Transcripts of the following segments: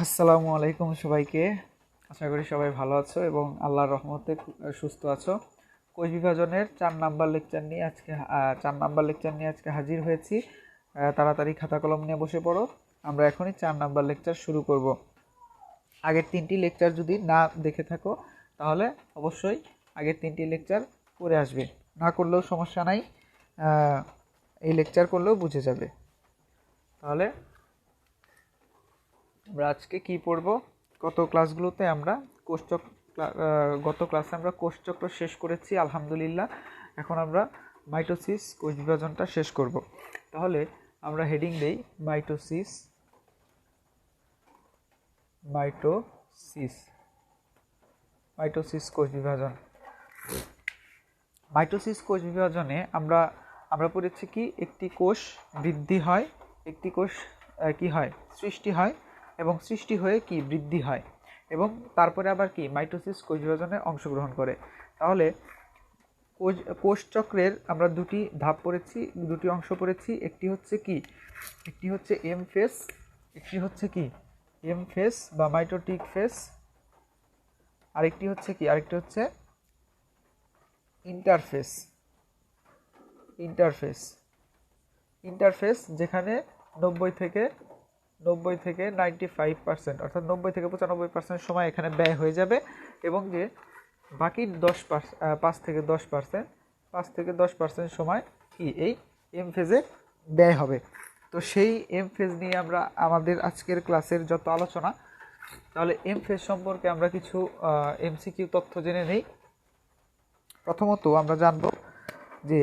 আসসালামু আলাইকুম সবাইকে। আশা করি সবাই ভালো আছো এবং আল্লাহর রহমতে সুস্থ আছো। কোষ বিভাজনের 4 নাম্বার লেকচার নিয়ে আজকে হাজির হয়েছি। তাড়াতাড়ি খাতা কলম নিয়ে বসে পড়ো। আমরা এখনই 4 নাম্বার লেকচার শুরু করব। আগের 3টি লেকচার যদি না দেখে থাকো তাহলে অবশ্যই আগের 3টি লেকচার পড়ে আসবে, না করলেও সমস্যা নাই, এই লেকচার করলেও বুঝে যাবে। তাহলে আমরা আজকে কি পড়ব? গত ক্লাসে আমরা কোষচক্র শেষ করেছি আলহামদুলিল্লাহ। এখন আমরা মাইটোসিস কোষ বিভাজনটা শেষ করব। তাহলে আমরা হেডিং দেই মাইটোসিস। মাইটোসিস কোষ বিভাজন। মাইটোসিস কোষ বিভাজনে আমরা পড়েছি কি, একটি কোষ বৃদ্ধি হয়, একটি কোষ কি হয়, সৃষ্টি হয়, এবং সৃষ্টি হয়ে কি বৃদ্ধি হয়, এবং তারপরে আবার কি মাইটোসিস কোষ বিভাজনে অংশগ্রহণ করে। তাহলে কোষচক্রের আমরা দুটি ধাপ পড়েছি, দুটি অংশ পড়েছি। একটি হচ্ছে এম ফেজ, একটি হচ্ছে কি এম ফেজ বা মাইটোটিক ফেজ, আরেকটি হচ্ছে ইন্টারফেস, যেখানে 90 থেকে 95%, অর্থাৎ 90 থেকে 95% সময় এখানে ব্যয় হয়ে যাবে, এবং যে বাকি 5 থেকে 10% সময় কি এই এম ফেজে ব্যয় হবে। তো সেই এম ফেজ নিয়ে আমরা আমাদের আজকের ক্লাসের যত আলোচনা, তাহলে এম ফেজ সম্পর্কে আমরা কিছু এমসিকিউ তথ্য জেনে নেই। প্রথমত আমরা জানব যে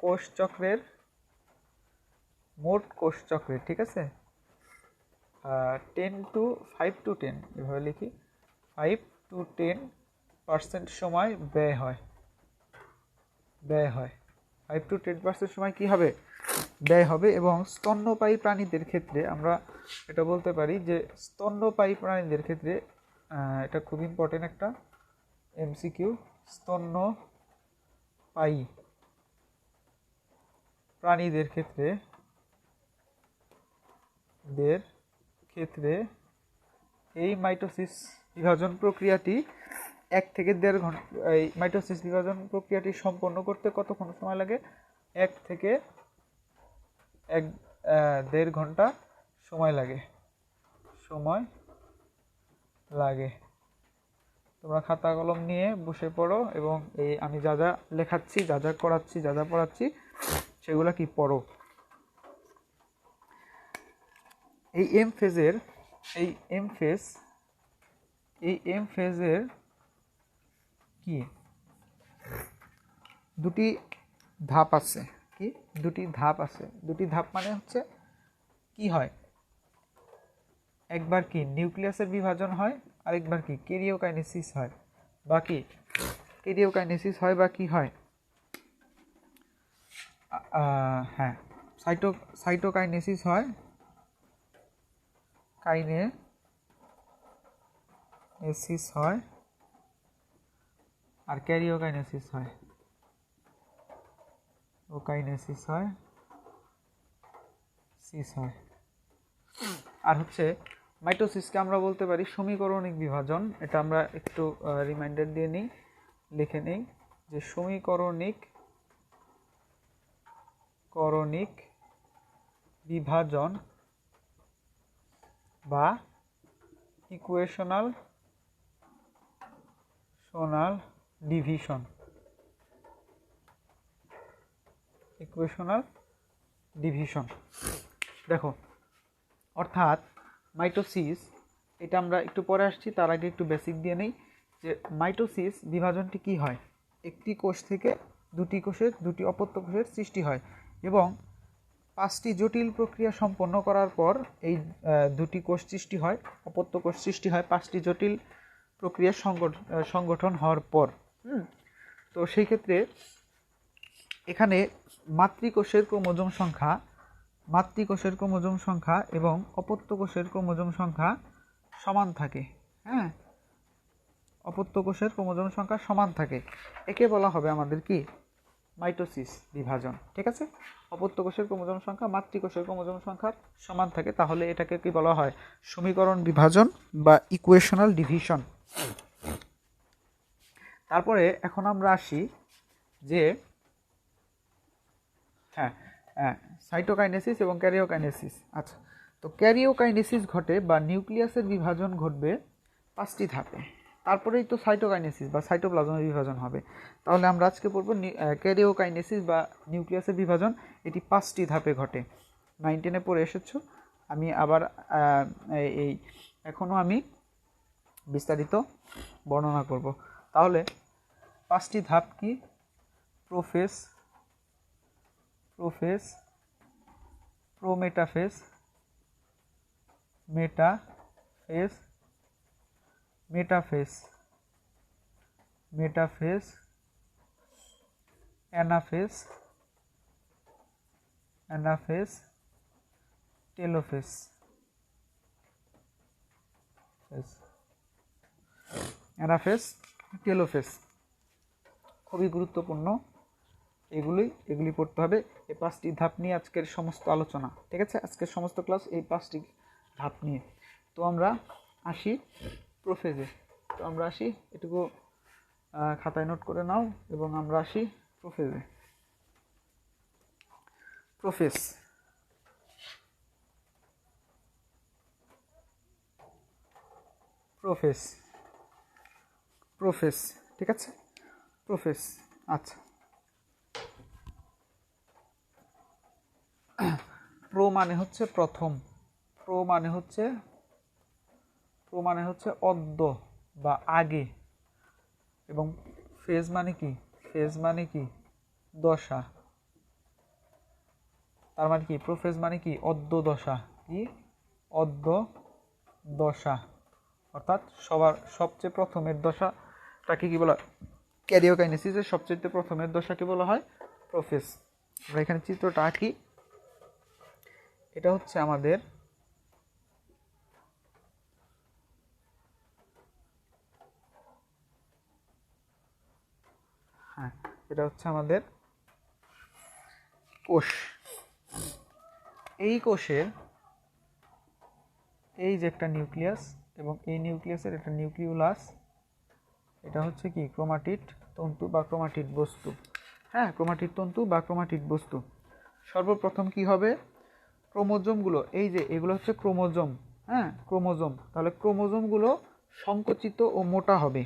কোষচক্রের মোট কোষচক্রের, ঠিক আছে, 5 to 10 এভাবে লিখি, 5 to 10% সময় ব্যয় হয়। 5 to 10% সময় কি হবে, ব্যয় হবে। এবং স্তন্যপায়ী প্রাণীদের ক্ষেত্রে আমরা এটা বলতে পারি যে স্তন্যপায়ী প্রাণীদের ক্ষেত্রে, এটা খুব ইম্পর্টেন্ট একটা এমসিকিউ, স্তন্যপায়ী প্রাণীদের ক্ষেত্রে এই মাইটোসিস বিভাজন প্রক্রিয়াটি 1 থেকে 1.5 ঘন্টা, এই মাইটোসিস বিভাজন প্রক্রিয়াটি সম্পন্ন করতে কতক্ষণ সময় লাগে? 1 থেকে 1.5 ঘন্টা সময় লাগে। তোমরা খাতা কলম নিয়ে বসে পড়ো এবং এই আমি যা যা লেখাচ্ছি, যা যা করাচ্ছি, যা যা পড়াচ্ছি সেগুলো কি পড়ো। এই এম ফেজের কি দুটি ধাপ আছে। দুটি ধাপ মানে হচ্ছে কি হয়, একবার কি নিউক্লিয়াসের বিভাজন হয়, আরেকবার কি ক্যারিওকাইনেসিস হয়, বা কি হয়, সাইটোকাইনেসিস হয়, আর ক্যারিওকাইনেসিস হয়, আর হচ্ছে মাইটোসিসকে আমরা বলতে পারি সমীকরণিক বিভাজন। এটা আমরা একটু রিমাইন্ডার দিয়ে নিই, লিখে নিই যে সমীকরণিক বিভাজন বা ইকুয়েশনাল ডিভিশন। দেখো, অর্থাৎ মাইটোসিস, এটা আমরা একটু পরে আসছি, তার আগে একটু বেসিক দিয়ে নেই যে মাইটোসিস বিভাজনটি কি হয়। একটি কোষ থেকে দুটি অপত্য কোষের সৃষ্টি হয়, এবং 5টি জটিল প্রক্রিয়া সম্পন্ন করার পর এই দুটি কোষ সৃষ্টি হয়, অপত্য কোষ সৃষ্টি হয় 5টি জটিল প্রক্রিয়া সংগঠন হওয়ার পর। তো সেই ক্ষেত্রে এখানে মাতৃকোষের ক্রোমোজোম সংখ্যা এবং অপত্য কোষের ক্রোমোজোম সংখ্যা সমান থাকে। অপত্য কোষের ক্রোমোজোম সংখ্যা সমান থাকে, একে বলা হবে আমাদের কি মাইটোসিস বিভাজন, ঠিক আছে। অপত্য কোষের ক্রোমোজোম সংখ্যা মাতৃকোষের ক্রোমোজোম সংখ্যার সমান থাকে, তাহলে এটাকে কি বলা হয়? সমীকরণ বিভাজন বা ইকুয়েশনাল ডিভিশন। তারপরে এখন আমরা আসি যে সাইটোকাইনেসিস এবং ক্যারিওকাইনেসিস। আচ্ছা, তো ক্যারিওকাইনেসিস ঘটে বা নিউক্লিয়াসের বিভাজন ঘটবে 5টি ধাপে, তারপরেই তো সাইটোকাইনেসিস বা সাইটোপ্লাজমের বিভাজন হবে। তাহলে আমরা আজকে পড়ব ক্যারিওকাইনেসিস বা নিউক্লিয়াসের বিভাজন, এটি 5টি ধাপে ঘটে। 9, 10-এ পড়ে এসেছো। আমি আবার এখনও আমি বিস্তারিত বর্ণনা করব। তাহলে 5টি ধাপ কি? Prophase, prometaphase, metaphase, anaphase, telophase. খুবই গুরুত্বপূর্ণ, এগুলি পড়তে হবে। এই 5টি ধাপ নিয়ে আজকের সমস্ত আলোচনা, ঠিক আছে। আজকের সমস্ত ক্লাস এই 5টি ধাপ নিয়ে। তো আমরা আসি প্রোফেজে। এটুকু খাতায় নোট করে নাও এবং আমরা আসি প্রোফেজে। প্রোফেজ, ঠিক আছে। প্রোফেজ, আচ্ছা। প্রো মানে হচ্ছে প্রথম, প্রো মানে হচ্ছে অদ্য বা আগে, এবং ফেজ মানে কি? দশা। তার মানে কি? প্রোফেজ মানে কি? অদ্য দশা। কি? অদ্য দশা, অর্থাৎ সবচেয়ে প্রথমের দশাটাকে কি বলা? ক্যারিওকাইনেসিসের সবচেয়ে প্রথমের দশাকে বলা হয় প্রোফেজ। আমরা এখানে চিত্রটা আঁকি। এটা হচ্ছে আমাদের কোষ। এই কোষের এই যে একটা নিউক্লিয়াস এবং এই নিউক্লিয়াসের একটা নিউক্লিওলাস, এটা হচ্ছে কি? ক্রোমাটিড তন্তু বা ক্রোমাটিড বস্তু। ক্রোমাটিড তন্তু বা ক্রোমাটিড বস্তু। সর্বপ্রথম কি হবে? ক্রোমোজোমগুলো, এই যে এগুলো হচ্ছে ক্রোমোজোম, ক্রোমোজোম। তাহলে ক্রোমোজোমগুলো সংকুচিত ও মোটা হবে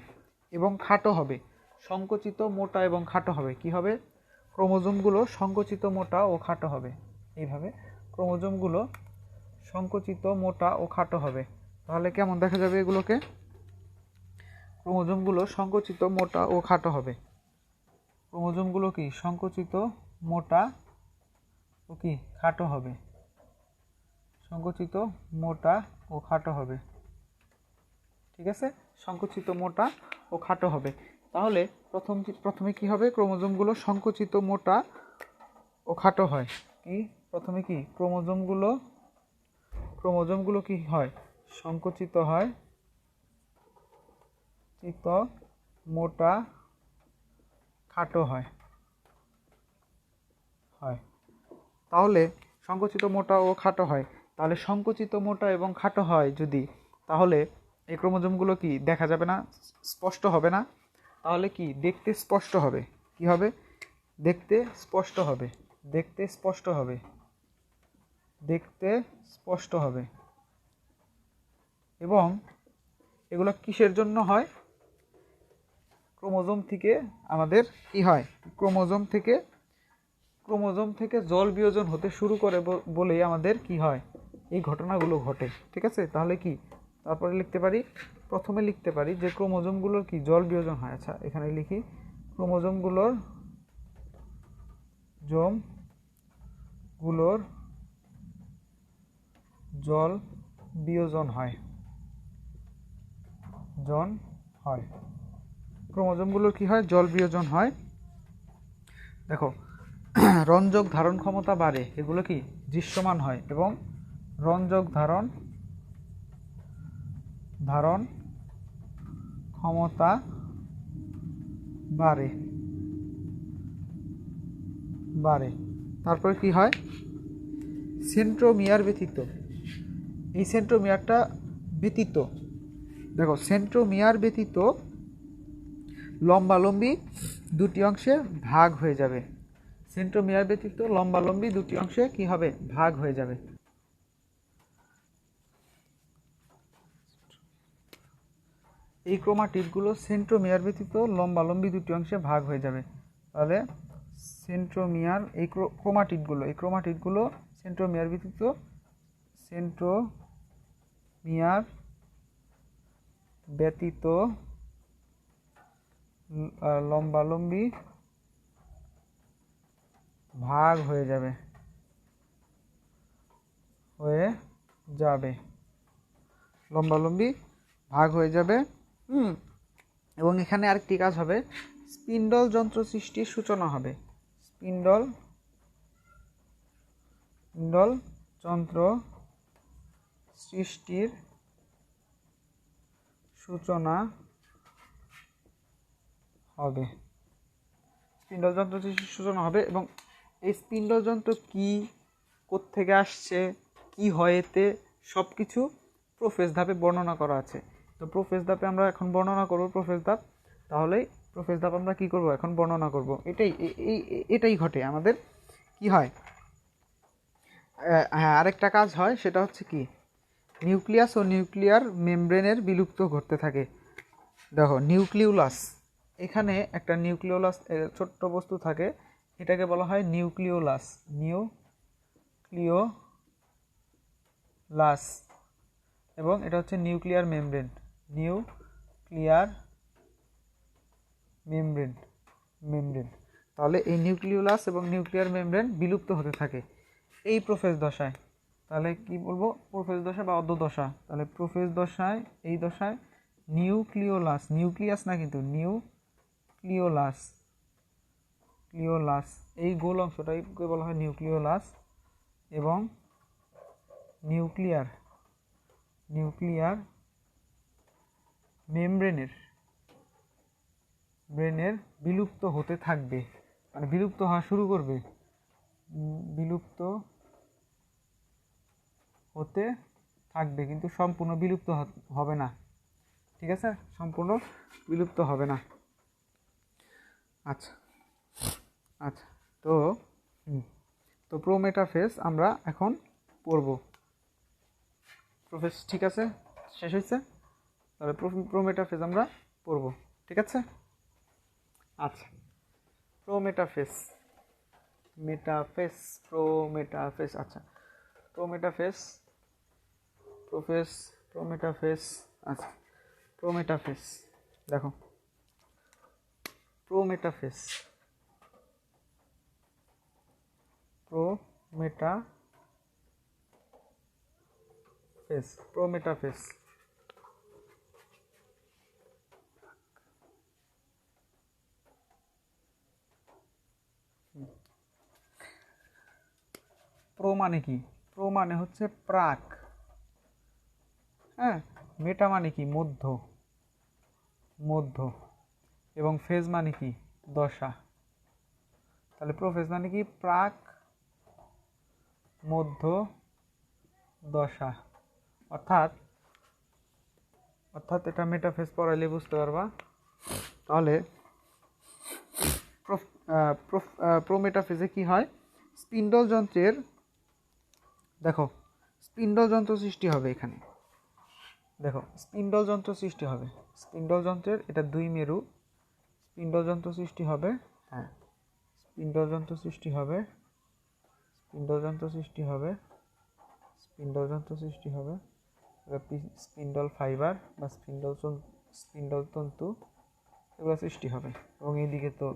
এবং খাটো হবে। সংকুচিত, মোটা এবং খাটো হবে। কি হবে? ক্রোমোজোমগুলো সংকুচিত, মোটা ও খাটো হবে। এইভাবে ক্রোমোজোমগুলো সংকুচিত, মোটা ও খাটো হবে। তাহলে কেমন দেখা যাবে এগুলোকে? ক্রোমোজোমগুলো সংকুচিত, মোটা ও খাটো হবে। ক্রোমোজোমগুলো কি? সংকুচিত, মোটা ও কি? খাটো হবে। সংকুচিত, মোটা ও খাটো হবে, ঠিক আছে। সংকুচিত, মোটা ও খাটো হবে। তাহলে প্রথমে কি হবে? ক্রোমোজোমগুলো সংকুচিত, মোটা ও খাটো হয়। কি? প্রথমে কি? ক্রোমোজোমগুলো কি হয়? সংকুচিত হয়, মোটা, খাটো হয়। তাহলে সংকুচিত, মোটা ও খাটো হয়। তাহলে সংকুচিত, মোটা এবং খাটো হয় যদি, তাহলে এই ক্রোমোজোমগুলো কি? দেখা যাবে না, স্পষ্ট হবে না। তাহলে কি? দেখতে স্পষ্ট হবে। কি হবে? দেখতে স্পষ্ট হবে। এবং এগুলো কিসের জন্য হয়? ক্রোমোজোম থেকে আমাদের কি হয়? ক্রোমোজোম থেকে জল বিয়োজন হতে শুরু করে বলেই আমাদের কি হয়? এই ঘটনাগুলো ঘটে, ঠিক আছে। তাহলে কি? তারপরে প্রথমে লিখতে পারি যে ক্রোমোজোমগুলোর কি? জল বিয়োজন হয়। আচ্ছা, এখানে লিখি ক্রোমোজোমগুলোর জল বিয়োজন হয়। ক্রোমোজোমগুলোর কি হয়? জল বিয়োজন হয়। দেখো, রঞ্জক ধারণ ক্ষমতা বাড়ে, এগুলো কি? দৃশ্যমান হয়, এবং রঞ্জক ধারণ ক্ষমতা বাড়ে। বাড়ে। তারপরে কি হয়, সেন্ট্রোমিয়ার ব্যতীত, এই সেন্ট্রোমিয়ারটা ব্যতীত, দেখো সেন্ট্রোমিয়ার ব্যতীত লম্বালম্বি দুটি অংশে ভাগ হয়ে যাবে। সেন্ট্রোমিয়ার ব্যতীত লম্বালম্বি দুটি অংশে কি হবে, ভাগ হয়ে যাবে। এই ক্রোমাটিডগুলো সেন্ট্রোমিয়ার ব্যতীত লম্বালম্বি দুটি অংশে ভাগ হয়ে যাবে। তাহলে সেন্ট্রোমিয়ার এই ক্রোমাটিডগুলো সেন্ট্রোমিয়ার ব্যতীত লম্বালম্বি ভাগ হয়ে যাবে লম্বালম্বি ভাগ হয়ে যাবে। এবং এখানে আরেকটি কাজ হবে, স্পিন্ডল যন্ত্র সৃষ্টির সূচনা হবে। স্পিন্ডল যন্ত্র সৃষ্টির সূচনা হবে। স্পিন্ডল যন্ত্র সৃষ্টির সূচনা হবে এবং এই স্পিন্ডল যন্ত্র কি, কোত্থেকে আসছে, কি হয় এতে, সব কিছু প্রোফেজ ধাপে বর্ণনা করা আছে। তো প্রোফেজ ধাপে আমরা এখন বর্ণনা করব প্রোফেজ ধাপ। তাহলেই প্রোফেজ ধাপ আমরা কি করব, এখন বর্ণনা করব। এটাই ঘটে আমাদের। কি হয়, হ্যাঁ আরেকটা কাজ হয়, সেটা হচ্ছে কি, নিউক্লিয়াস ও নিউক্লিয়ার মেমব্রেনের বিলুপ্ত ঘটতে থাকে। দেখো নিউক্লিওলাস, এখানে একটা নিউক্লিওলাস ছোট্ট বস্তু থাকে, এটাকে বলা হয় নিউক্লিওলাস। এবং এটা হচ্ছে নিউক্লিয়ার মেমব্রেন। তাহলে এই নিউক্লিওলাস এবং নিউক্লিয়ার মেমব্রেন বিলুপ্ত হতে থাকে এই প্রোফেজ দশায়। তাহলে কি বলবো, প্রোফেজ দশা বা অর্ধদশা। তাহলে প্রোফেজ দশায়, এই দশায় নিউক্লিয়াস না কিন্তু নিউক্লিওলাস, এই গোল অংশটাকে বলা হয় নিউক্লিওলাস। এবং নিউক্লিয়ার মেমব্রেনের বিলুপ্ত হতে থাকবে, মানে বিলুপ্ত হওয়া শুরু করবে, বিলুপ্ত হতে থাকবে, কিন্তু সম্পূর্ণ বিলুপ্ত হবে না। ঠিক আছে, সম্পূর্ণ বিলুপ্ত হবে না। আচ্ছা, তো প্রোমেটাফেজ আমরা এখন পড়ব। প্রোফেজ ঠিক আছে, শেষ হয়েছে। তাহলে প্রোমেটাফেজ আমরা পড়ব, ঠিক আছে। আচ্ছা, প্রোমেটাফেজ, আচ্ছা প্রোমেটাফেজ, আচ্ছা প্রোমেটাফেজ, দেখো প্রোমেটাফেজ প্রো মানে কি, প্রো মানে হচ্ছে প্রাক, হ্যাঁ, মেটা মানে কি মধ্য, এবং ফেজ মানে কি দশা। তাহলে প্রোফেজ মানে কি, প্রাক, মধ্য, দশা। অর্থাৎ এটা মেটাফেজ পড়াইলে বুঝতে পারবা। তাহলে প্রোমেটাফেজে কি হয়, স্পিন্ডল যন্ত্রের, দেখো স্পিন্ডল যন্ত্র সৃষ্টি হবে এখানে, দেখো স্পিন্ডল যন্ত্র সৃষ্টি হবে, স্পিন্ডল যন্ত্রের এটা দুই মেরু, স্পিন্ডল যন্ত্র সৃষ্টি হবে, হ্যাঁ স্পিন্ডল যন্ত্র সৃষ্টি হবে, স্পিন্ডল ফাইবার বা স্পিন্ডল তন্তু এগুলো সৃষ্টি হবে। এবং এইদিকে তো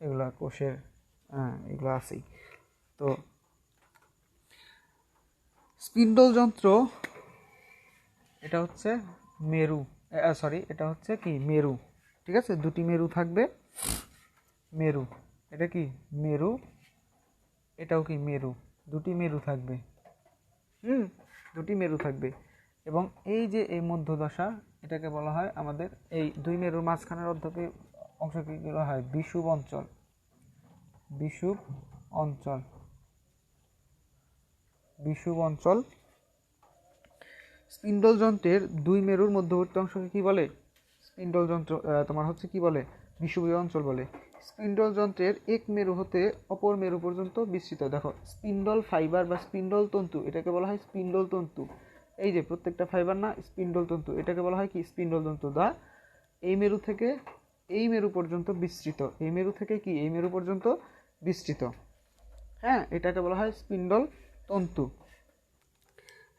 এগুলা কোষের, এগুলো আছেই। তো স্পিন্ডল যন্ত্র এটা হচ্ছে মেরু, এটা হচ্ছে কি মেরু, ঠিক আছে, দুটি মেরু থাকবে, মেরু, এটা কি মেরু, এটাও কি মেরু, দুটি মেরু থাকবে, দুটি মেরু থাকবে। এবং এই যে এই মধ্যদশা, এটাকে বলা হয় আমাদের এই দুই মেরুর মাঝখানের অংশকে বলা হয় বিষুব অঞ্চল, বিষুব অঞ্চল, বিষুব অঞ্চল। স্পিন্ডল যন্ত্রের দুই মেরুর মধ্যবর্তী অংশকে কি বলে? স্পিন্ডল যন্ত্র তোমার হচ্ছে কি বলে? বিষুবীয় অঞ্চল বলে। স্পিন্ডল যন্ত্রের এক মেরু হতে অপর মেরু পর্যন্ত বিস্তৃত। দেখো, স্পিন্ডল ফাইবার বা স্পিন্ডল তন্তু, এটাকে বলা হয় স্পিন্ডল তন্তু। এই যে প্রত্যেকটা ফাইবার না, স্পিন্ডল তন্তু, এটাকে বলা হয় কি? স্পিন্ডল তন্তু। দা এই মেরু থেকে এই মেরু পর্যন্ত বিস্তৃত, এই মেরু থেকে কি এই মেরু পর্যন্ত বিস্তৃত। হ্যাঁ, এটাকে বলা হয় স্পিন্ডল তন্তু।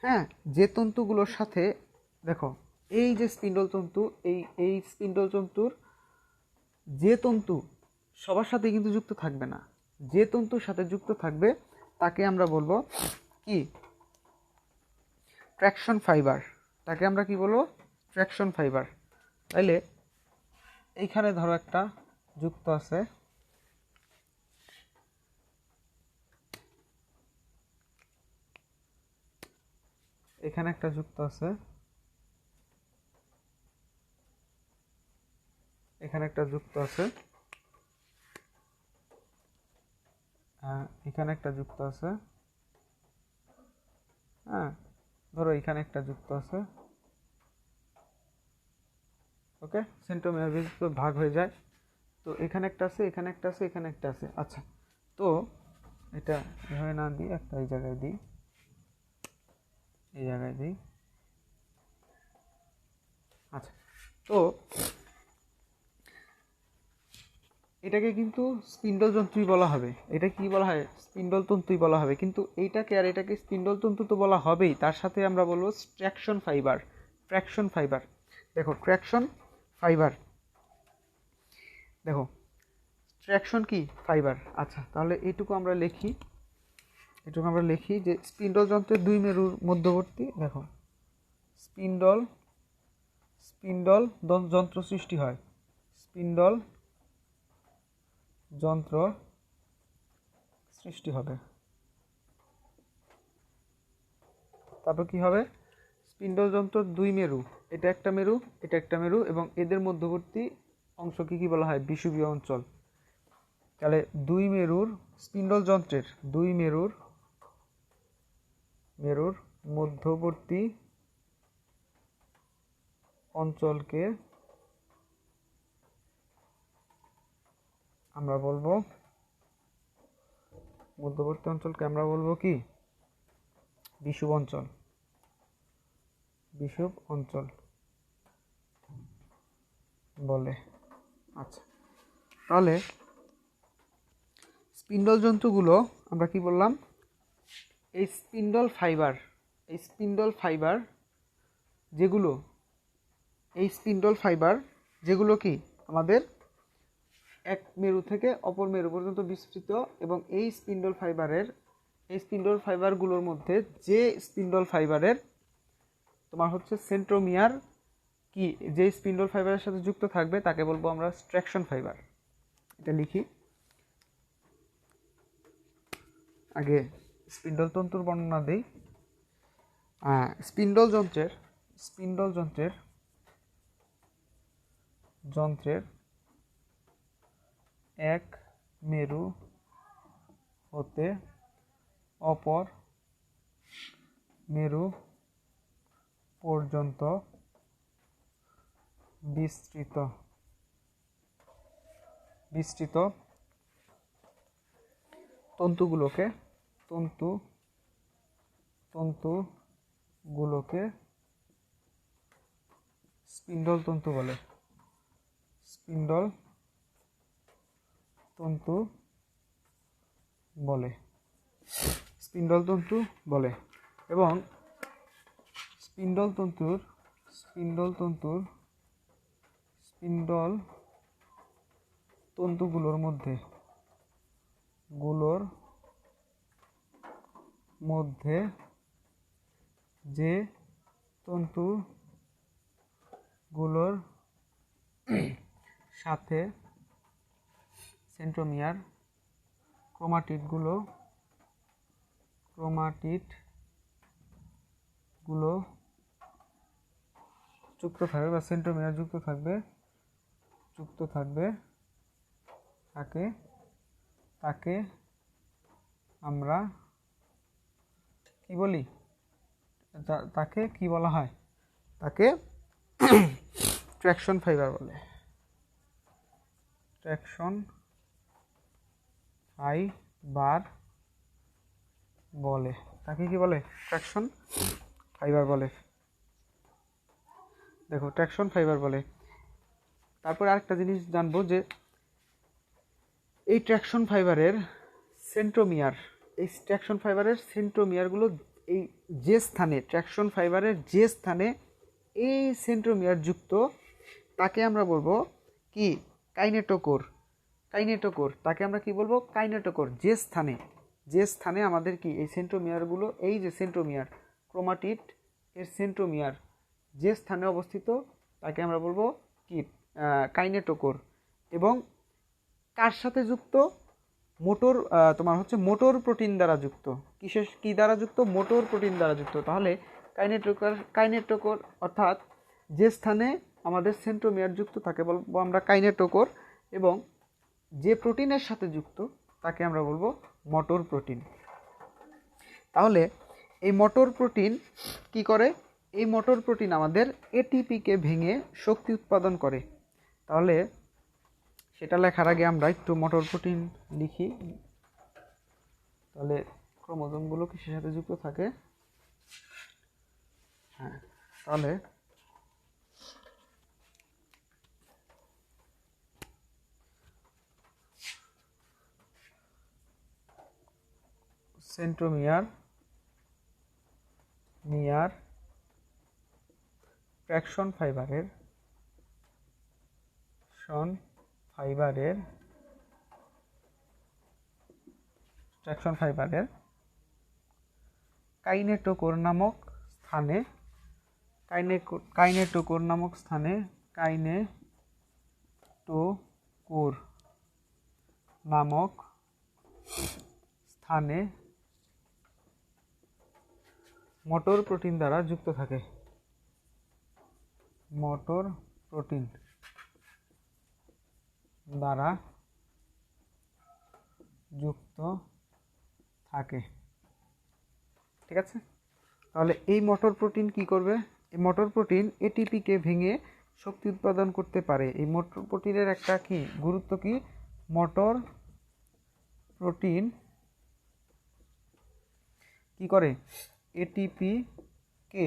হ্যাঁ, যে তন্তুগুলোর সাথে দেখো, এই যে স্পিন্ডল তন্তু, এই স্পিন্ডল তন্তুর যে তন্তু সবার সাথে কিন্তু যুক্ত থাকবে না, যে তন্তুর সাথে যুক্ত থাকবে তাকে আমরা বলবো কি? Traction fibre. তাকে আমরা কি বলবো? Traction fibre. তাইলে এইখানে ধরো একটা যুক্ত আছে, এখানে একটা যুক্ত আছে, এখানে একটা যুক্ত আছে, এখানে একটা যুক্ত আছে। হ্যাঁ, ধরো এখানে একটা যুক্ত আছে। ওকে, সেন্ট্রোমিয়ার ভাগ হয়ে যায়। তো এখানে একটা আছে, এখানে একটা আছে, এখানে একটা আছে। আচ্ছা, তো এটা এভাবে না দিই, একটা এই জায়গায় দিই, এই জায়গায় দিই। আচ্ছা, তো এটাকে কিন্তু স্পিন্ডল তন্তুই বলা হবে। এটা কি বলা হয়? স্পিন্ডল তন্তুই বলা হবে। কিন্তু এইটাকে আর এটাকে স্পিন্ডল তন্তু তো বলা হবেই, তার সাথে আমরা বলবো ট্র্যাকশন ফাইবার। ট্র্যাকশন ফাইবার, দেখো ট্র্যাকশন ফাইবার, দেখো ট্র্যাকশন কি? ফাইবার। আচ্ছা, তাহলে এইটুকু আমরা লিখি, এটুকু আমরা লিখি যে স্পিন্ডল যন্ত্রের দুই মেরুর মধ্যবর্তী, দেখো স্পিন্ডল স্পিন্ডল যন্ত্র সৃষ্টি হয়, স্পিন্ডল যন্ত্র সৃষ্টি হবে। তারপর কি হবে? স্পিন্ডল যন্ত্র দুই মেরু, এটা একটা মেরু, এটা একটা মেরু, এবং এদের মধ্যবর্তী অংশকে কি বলা হয়? বিষুবীয় অঞ্চল। তাহলে দুই মেরুর, স্পিন্ডল যন্ত্রের দুই মেরুর মধ্যবর্তী অঞ্চলকে আমরা বলবো, মধ্যবর্তী অঞ্চলকে আমরা বলবো কি? বিষুব অঞ্চল। বিষুব অঞ্চল বলে। আচ্ছা, তাহলে স্পিন্ডল জন্তুগুলো আমরা কি বললাম? এই স্পিন্ডল ফাইবার, এই স্পিন্ডল ফাইবার যেগুলো, এই স্পিন্ডল ফাইবার যেগুলো কি আমাদের এক মেরু থেকে অপর মেরু পর্যন্ত বিস্তৃত, এবং এই স্পিন্ডল ফাইবারগুলোর মধ্যে যে স্পিন্ডল ফাইবারের তোমার হচ্ছে সেন্ট্রোমিয়ার কি, যে স্পিন্ডল ফাইবারের সাথে যুক্ত থাকবে তাকে বলবো আমরা ট্র্যাকশন ফাইবার। এটা লিখি, আগে স্পিন্ডল তন্তুর বর্ণনা দেই। স্পিন্ডল যন্ত্রের এক মেরু হতে অপর মেরু পর্যন্ত বিস্তৃত তন্তুগুলোকে স্পিন্ডল তন্তু বলে। স্পিন্ডল তন্তু বলে, স্পিন্ডল তন্তু বলে। এবং স্পিন্ডল তন্তুগুলোর মধ্যে যে তন্তুগুলোর সাথে সেন্ট্রোমিয়ার ক্রোমাটিডগুলো যুক্ত থাকবে বা সেন্ট্রোমিয়ার যুক্ত থাকবে তাকে আমরা কি বলি, তাকে কি বলা হয়, তাকে ট্র্যাকশন ফাইবার বলে। ট্র্যাকশন ফাইবার বলে, তাকে কি বলে, ট্র্যাকশন ফাইবার বলে। দেখো ট্র্যাকশন ফাইবার বলে। তারপরে আরেকটা জিনিস জানবো যে এই ট্র্যাকশন ফাইবারের সেন্ট্রোমিয়ার, এই ট্র্যাকশন ফাইবারের সেন্ট্রোমিয়ারগুলো এই যে স্থানে, ট্র্যাকশন ফাইবারের যে স্থানে এই সেন্ট্রোমিয়ার যুক্ত, তাকে আমরা বলবো কি, কাইনেটোকোর। কাইনেটোকোর, তাকে আমরা কি বলবো, কাইনেটোকোর। যে স্থানে আমাদের কি এই সেন্ট্রোমিয়ারগুলো, এই যে সেন্ট্রোমিয়ার, ক্রোমাটিড এর সেন্ট্রোমিয়ার যে স্থানে অবস্থিত, তাকে আমরা বলবো কি, কাইনেটোকোর। এবং কার সাথে যুক্ত, মোটর, তোমার হচ্ছে মোটর প্রোটিন দ্বারা যুক্ত। কি দ্বারা যুক্ত, মোটর প্রোটিন দ্বারা যুক্ত। তাহলে কাইনেটোকোর অর্থাৎ যে স্থানে আমাদের সেন্ট্রোমিয়ার যুক্ত তাকে বলবো আমরা কাইনেটোকোর, এবং যে প্রোটিনের সাথে যুক্ত তাকে আমরা বলবো মোটর প্রোটিন। তাহলে এই মোটর প্রোটিন কি করে, এই মোটর প্রোটিন আমাদের এটিপিকে ভেঙে শক্তি উৎপাদন করে। তাহলে সেটা লেখার আগে আমরা একটু মোটর প্রোটিন লিখি। তাহলে ক্রোমোজোমগুলো কিসের সাথে যুক্ত থাকে, হ্যাঁ, তাহলে সেন্ট্রোমিয়ার, ট্র্যাকশন ফাইবারের কাইনেটোকোর নামক স্থানে, কাইনেটোকোর নামক স্থানে মোটর প্রোটিন দ্বারা যুক্ত থাকে। মোটর প্রোটিন দ্বারা যুক্ত থাকে, ঠিক আছে। তাহলে এই মোটর প্রোটিন কি করবে, এই মোটর প্রোটিন এটিপিকে ভেঙে শক্তি উৎপাদন করতে পারে। এই মোটর প্রোটিনের একটা কি গুরুত্ব, কি, মোটর প্রোটিন কি করে, এটিপিকে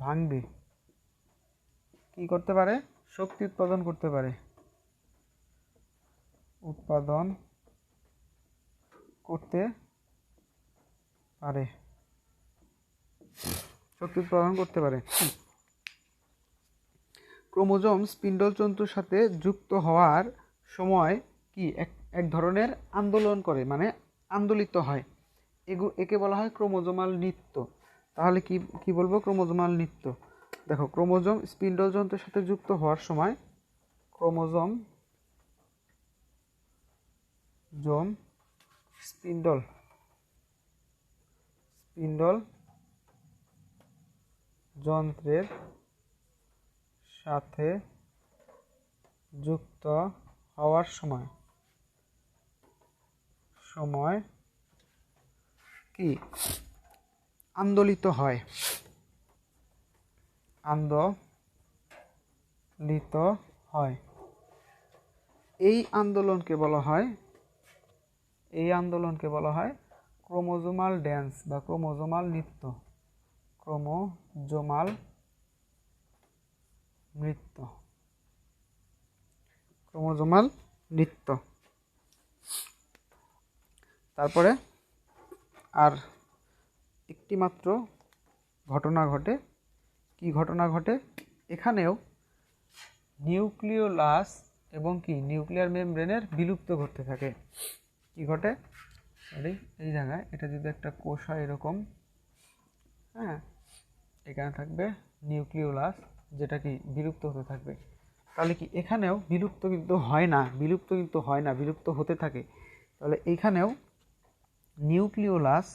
ভাঙবে কি করতে পারে, শক্তি উৎপাদন করতে পারে, ক্রোমোজোম স্পিন্ডল তন্তুর সাথে যুক্ত হওয়ার সময় কি এক ধরনের আন্দোলন করে, মানে আন্দোলিত হয়, একে বলা হয় ক্রোমোজোমাল নৃত্য। তাহলে কি বলবো, ক্রোমোজোমাল নৃত্য। দেখো ক্রোমোজোম স্পিন্ডল তন্তুর সাথে যুক্ত হওয়ার সময় ক্রোমোজোম স্পিন্ডল যন্ত্রের সাথে যুক্ত হওয়ার সময় কি আন্দোলিত হয়, এই আন্দোলনকে বলা হয় ক্রোমোজোমাল ড্যান্স বা ক্রোমোজোমাল নৃত্য। তারপরে আর একটি মাত্র ঘটনা ঘটে। কি ঘটনা ঘটে, এখানেও নিউক্লিওলাস এবং কি নিউক্লিয়ার মেমব্রেনের বিলুপ্ত ঘটতে থাকে। কি ঘটে, এই জায়গায় এটা যদি একটা কোষ হয় এরকম, হ্যাঁ, এখানে থাকবে নিউক্লিওলাস, যেটা কি বিলুপ্ত হতে থাকবে। তাহলে কি এখানেও বিলুপ্ত কিন্তু হয় না, বিলুপ্ত হতে থাকে। তাহলে এইখানেও নিউক্লিওলাস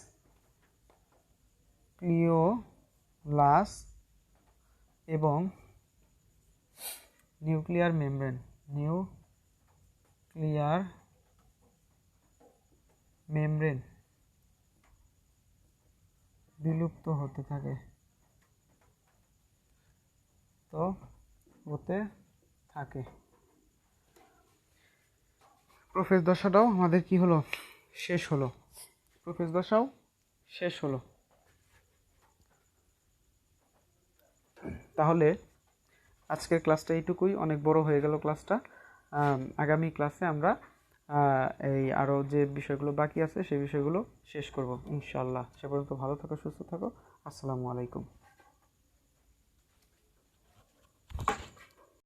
এবং নিউক্লিয়ার মেমব্রেন বিলুপ্ত হতে থাকে। প্রোফেজ দশাটাও আমাদের কি হলো, শেষ হলো। প্রোফেজ দশাও শেষ হলো। তাহলে আজকের ক্লাসটা এইটুকুই, অনেক বড় হয়ে গেল ক্লাসটা। আগামী ক্লাসে আমরা এই আরও যে বিষয়গুলো বাকি আছে সেই বিষয়গুলো শেষ করব ইনশাআল্লাহ। সে পর্যন্ত ভালো থাকো, সুস্থ থাকো। আসসালামু আলাইকুম।